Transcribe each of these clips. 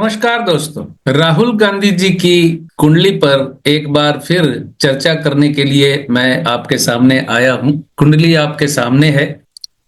नमस्कार दोस्तों। राहुल गांधी जी की कुंडली पर एक बार फिर चर्चा करने के लिए मैं आपके सामने आया हूं। कुंडली आपके सामने है,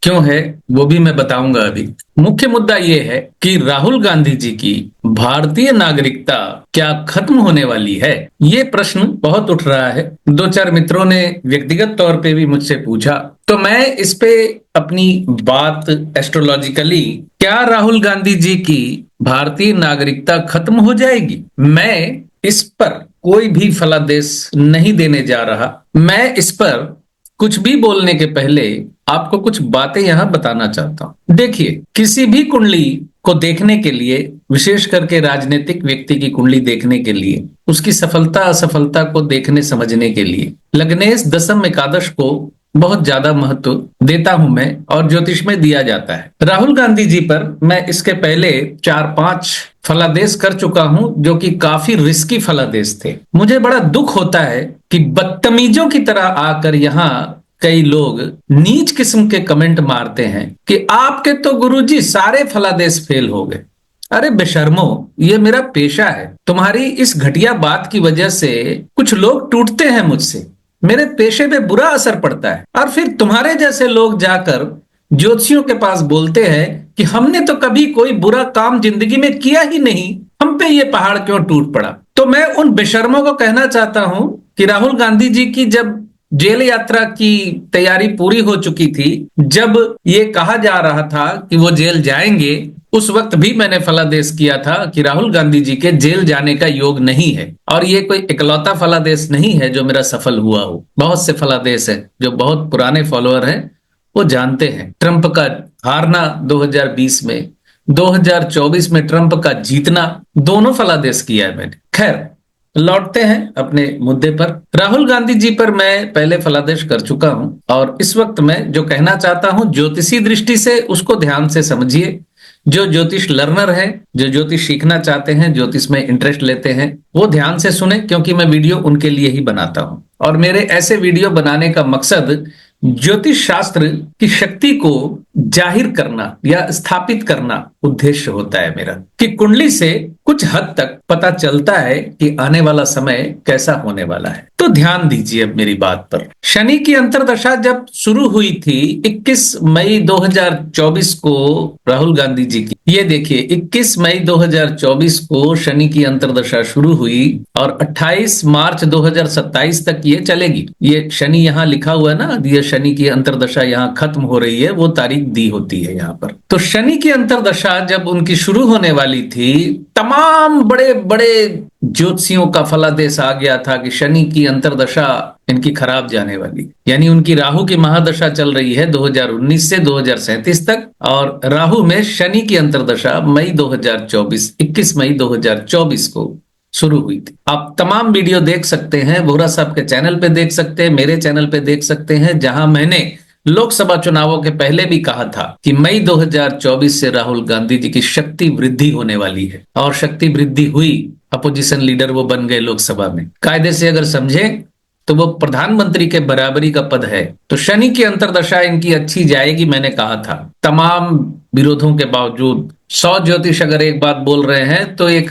क्यों है वो भी मैं बताऊंगा। अभी मुख्य मुद्दा ये है कि राहुल गांधी जी की भारतीय नागरिकता क्या खत्म होने वाली है। ये प्रश्न बहुत उठ रहा है। दो चार मित्रों ने व्यक्तिगत तौर पे भी मुझसे पूछा, तो मैं इस पे अपनी बात एस्ट्रोलॉजिकली, क्या राहुल गांधी जी की भारतीय नागरिकता खत्म हो जाएगी, मैं इस पर कोई भी फलादेश नहीं देने जा रहा। मैं इस पर कुछ भी बोलने के पहले आपको कुछ बातें यहां बताना चाहता हूं। देखिए, किसी भी कुंडली को देखने के लिए, विशेष करके राजनीतिक व्यक्ति की कुंडली देखने के लिए, उसकी सफलता असफलता को देखने समझने के लिए लग्नेश दशम एकादश को बहुत ज्यादा महत्व देता हूं मैं, और ज्योतिष में दिया जाता है। राहुल गांधी जी पर मैं इसके पहले 4-5 फलादेश कर चुका हूं, जो कि काफी रिस्की फलादेश थे। मुझे बड़ा दुख होता है कि बदतमीजों की तरह आकर यहाँ कई लोग नीच किस्म के कमेंट मारते हैं कि आपके तो गुरुजी सारे फलादेश फेल हो गए। अरे बेशर्मो, ये मेरा पेशा है। तुम्हारी इस घटिया बात की वजह से कुछ लोग टूटते हैं मुझसे, मेरे पेशे पे बुरा असर पड़ता है। और फिर तुम्हारे जैसे लोग जाकर ज्योतिषियों के पास बोलते हैं कि हमने तो कभी कोई बुरा काम जिंदगी में किया ही नहीं, हम पे ये पहाड़ क्यों टूट पड़ा। तो मैं उन बेशर्मों को कहना चाहता हूं कि राहुल गांधी जी की जब जेल यात्रा की तैयारी पूरी हो चुकी थी, जब ये कहा जा रहा था कि वो जेल जाएंगे, उस वक्त भी मैंने फलादेश किया था कि राहुल गांधी जी के जेल जाने का योग नहीं है। और ये कोई इकलौता फलादेश नहीं है जो मेरा सफल हुआ हो। बहुत से फलादेश है, जो बहुत पुराने फॉलोअर हैं वो जानते हैं। ट्रंप का हारना 2020 में, 2024 में ट्रंप का जीतना, दोनों फलादेश किया है मैंने। खैर, लौटते हैं अपने मुद्दे पर। राहुल गांधी जी पर मैं पहले फलादेश कर चुका हूं, और इस वक्त मैं जो कहना चाहता हूं ज्योतिषी दृष्टि से, उसको ध्यान से समझिए। जो ज्योतिष लर्नर है, जो ज्योतिष सीखना चाहते हैं, ज्योतिष में इंटरेस्ट लेते हैं, वो ध्यान से सुने, क्योंकि मैं वीडियो उनके लिए ही बनाता हूं। और मेरे ऐसे वीडियो बनाने का मकसद ज्योतिष शास्त्र की शक्ति को जाहिर करना या स्थापित करना उद्देश्य होता है मेरा। कि कुंडली से कुछ हद तक पता चलता है कि आने वाला समय कैसा होने वाला है। तो ध्यान दीजिए अब मेरी बात पर। शनि की अंतर्दशा जब शुरू हुई थी 21 मई 2024 को राहुल गांधी जी की, ये देखिए 21 मई 2024 को शनि की अंतर्दशा शुरू हुई और 28 मार्च 2027 तक ये चलेगी। ये शनि यहाँ लिखा हुआ है ना, ये शनि की अंतर्दशा यहाँ खत्म हो रही है, वो तारीख दी होती है यहाँ पर। तो शनि की अंतर्दशा जब उनकी शुरू होने वाली थी, तमाम बड़े बड़े ज्योतिषियों का फलादेश आ गया था कि शनि की अंतर्दशा इनकी खराब जाने वाली। यानी उनकी राहु की महादशा चल रही है 2019 से 2037 तक, और राहु में शनि की अंतर्दशा मई 2024, 21 मई 2024 को शुरू हुई थी। आप तमाम वीडियो देख सकते हैं, वोरा साहब के चैनल पे देख सकते हैं, मेरे चैनल पे देख सकते हैं, जहां मैंने लोकसभा चुनावों के पहले भी कहा था कि मई 2024 से राहुल गांधी जी की शक्ति वृद्धि होने वाली है। और शक्ति वृद्धि हुई, अपोजिशन लीडर वो बन गए लोकसभा में। कायदे से अगर समझे तो वो प्रधानमंत्री के बराबरी का पद है। तो शनि की अंतर्दशा इनकी अच्छी जाएगी, मैंने कहा था। तमाम विरोधों के बावजूद 100 ज्योतिष अगर एक बात बोल रहे हैं तो एक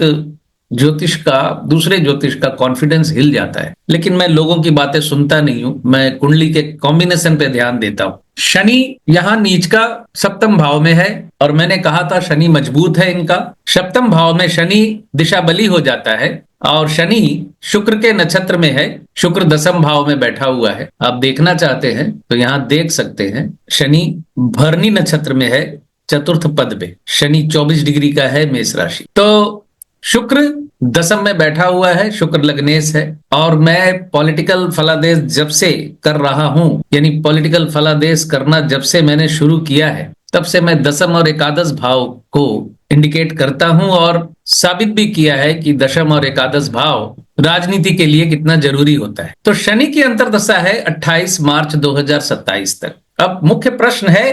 ज्योतिष का दूसरे ज्योतिष का कॉन्फिडेंस हिल जाता है। लेकिन मैं लोगों की बातें सुनता नहीं हूं, मैं कुंडली के कॉम्बिनेशन पे ध्यान देता हूं। शनि यहां नीच का सप्तम भाव में है, और मैंने कहा था शनि मजबूत है इनका। सप्तम भाव में शनि दिशा बली हो जाता है, और शनि शुक्र के नक्षत्र में है, शुक्र दशम भाव में बैठा हुआ है। आप देखना चाहते हैं तो यहां देख सकते हैं, शनि भरनी नक्षत्र में है, चतुर्थ पद पे। शनि 24 डिग्री का है, मेष राशि। तो शुक्र दशम में बैठा हुआ है, शुक्र लग्नेश है। और मैं पॉलिटिकल फलादेश जब से कर रहा हूं, यानी पॉलिटिकल फलादेश करना जब से मैंने शुरू किया है, तब से मैं दशम और एकादश भाव को इंडिकेट करता हूं, और साबित भी किया है कि दशम और एकादश भाव राजनीति के लिए कितना जरूरी होता है। तो शनि की अंतर्दशा है 28 मार्च 2027 तक। अब मुख्य प्रश्न है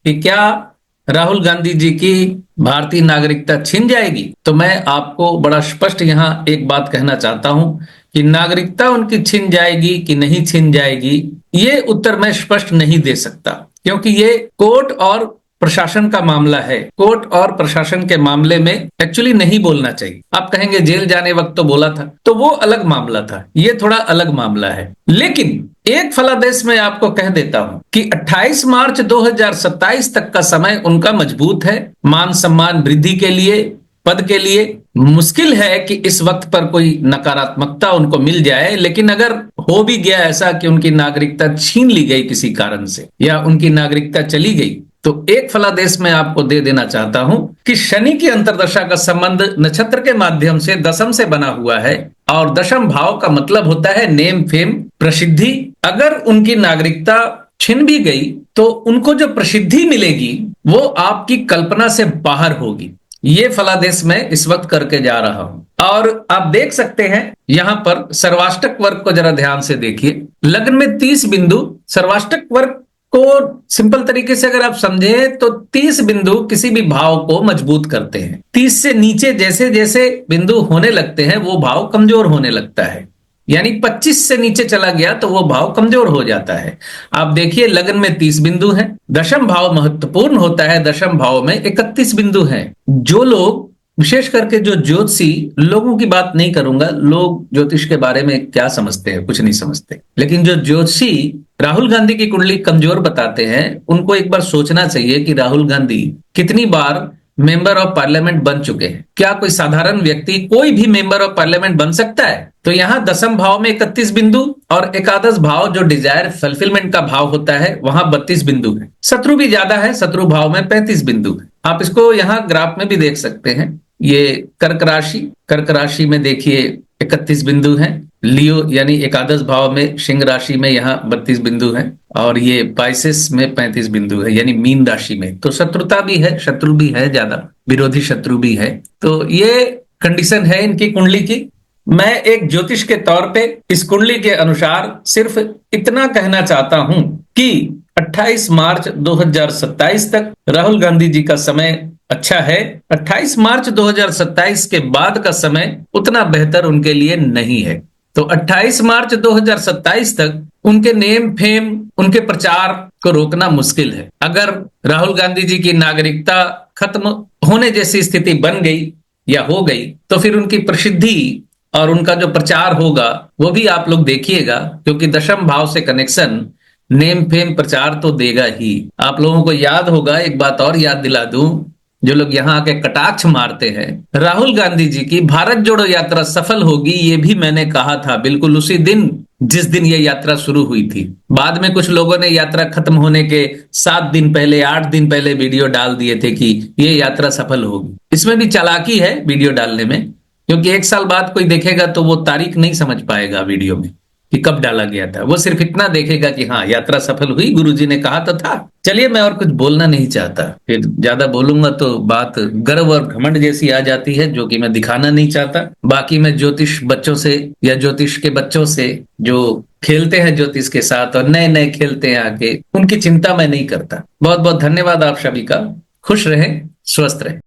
कि क्या राहुल गांधी जी की भारतीय नागरिकता छिन जाएगी? तो मैं आपको बड़ा स्पष्ट यहां एक बात कहना चाहता हूं कि नागरिकता उनकी छिन जाएगी कि नहीं छिन जाएगी, ये उत्तर मैं स्पष्ट नहीं दे सकता, क्योंकि ये कोर्ट और प्रशासन का मामला है, कोर्ट और प्रशासन के मामले में एक्चुअली नहीं बोलना चाहिए। आप कहेंगे जेल जाने वक्त तो बोला था, तो वो अलग मामला था, ये थोड़ा अलग मामला है। लेकिन एक फलादेश में आपको कह देता हूं कि 28 मार्च 2027 तक का समय उनका मजबूत है, मान सम्मान वृद्धि के लिए, पद के लिए। मुश्किल है कि इस वक्त पर कोई नकारात्मकता उनको मिल जाए, लेकिन अगर हो भी गया ऐसा कि उनकी नागरिकता छीन ली गई किसी कारण से या उनकी नागरिकता चली गई, तो एक फलादेश में आपको दे देना चाहता हूं कि शनि की अंतर्दशा का संबंध नक्षत्र के माध्यम से दशम से बना हुआ है, और दशम भाव का मतलब होता है नेम फेम, प्रसिद्धि। अगर उनकी नागरिकता छिन भी गई तो उनको जो प्रसिद्धि मिलेगी वो आपकी कल्पना से बाहर होगी। ये फलादेश में इस वक्त करके जा रहा हूं। और आप देख सकते हैं यहां पर सर्वाष्टक वर्ग को जरा ध्यान से देखिए। लग्न में 30 बिंदु, सर्वाष्टक वर्ग को सिंपल तरीके से अगर आप समझे तो 30 बिंदु किसी भी भाव को मजबूत करते हैं। 30 से नीचे जैसे जैसे बिंदु होने लगते हैं वो भाव कमजोर होने लगता है, यानी 25 से नीचे चला गया तो वो भाव कमजोर हो जाता है। आप देखिए लग्न में 30 बिंदु हैं, दशम भाव महत्वपूर्ण होता है, दशम भाव में 31 बिंदु हैं। जो लोग, विशेष करके जो ज्योतिषी, लोगों की बात नहीं करूंगा, लोग ज्योतिष के बारे में क्या समझते हैं, कुछ नहीं समझते, लेकिन जो ज्योतिषी राहुल गांधी की कुंडली कमजोर बताते हैं उनको एक बार सोचना चाहिए कि राहुल गांधी कितनी बार मेंबर ऑफ पार्लियामेंट बन चुके हैं। क्या कोई साधारण व्यक्ति कोई भी मेंबर ऑफ पार्लियामेंट बन सकता है? तो यहाँ दशम भाव में 31 बिंदु और एकादश भाव जो डिजायर फुलफिलमेंट का भाव होता है वहां 32 बिंदु है। शत्रु भी ज्यादा है, शत्रु भाव में 35 बिंदु है। आप इसको यहाँ ग्राफ में भी देख सकते हैं। ये कर्क राशि में देखिए 31 बिंदु हैं। लियो यानी एकादश भाव में सिंह राशि में यहाँ 32 बिंदु हैं, और ये पाइसेस में 35 बिंदु है, यानी मीन राशि में। तो शत्रुता भी है, शत्रु भी है, ज्यादा विरोधी शत्रु भी है। तो ये कंडीशन है इनकी कुंडली की। मैं एक ज्योतिष के तौर पे इस कुंडली के अनुसार सिर्फ इतना कहना चाहता हूं कि 28 मार्च 2027 तक राहुल गांधी जी का समय अच्छा है। 28 मार्च 2027 के बाद का समय उतना बेहतर उनके लिए नहीं है। तो 28 मार्च 2027 तक उनके नेम फेम, उनके प्रचार को रोकना मुश्किल है। अगर राहुल गांधी जी की नागरिकता खत्म होने जैसी स्थिति बन गई या हो गई तो फिर उनकी प्रसिद्धि और उनका जो प्रचार होगा वो भी आप लोग देखिएगा, क्योंकि दशम भाव से कनेक्शन नेम फेम प्रचार तो देगा ही। आप लोगों को याद होगा, एक बात और याद दिला दूं, जो लोग यहाँ आके कटाक्ष मारते हैं, राहुल गांधी जी की भारत जोड़ो यात्रा सफल होगी ये भी मैंने कहा था बिल्कुल उसी दिन जिस दिन ये यात्रा शुरू हुई थी। बाद में कुछ लोगों ने यात्रा खत्म होने के 7 दिन पहले, 8 दिन पहले वीडियो डाल दिए थे कि ये यात्रा सफल होगी। इसमें भी चालाकी है वीडियो डालने में, क्योंकि 1 साल बाद कोई देखेगा तो वो तारीख नहीं समझ पाएगा वीडियो में कि कब डाला गया था। वो सिर्फ इतना देखेगा कि हाँ यात्रा सफल हुई, गुरुजी ने कहा तो था। चलिए, मैं और कुछ बोलना नहीं चाहता, फिर ज्यादा बोलूंगा तो बात गर्व और घमंड जैसी आ जाती है, जो कि मैं दिखाना नहीं चाहता। बाकी मैं ज्योतिष बच्चों से या ज्योतिष के बच्चों से जो खेलते हैं ज्योतिष के साथ और नए नए खेलते हैं आगे, उनकी चिंता मैं नहीं करता। बहुत बहुत धन्यवाद आप सभी का। खुश रहें, स्वस्थ रहें।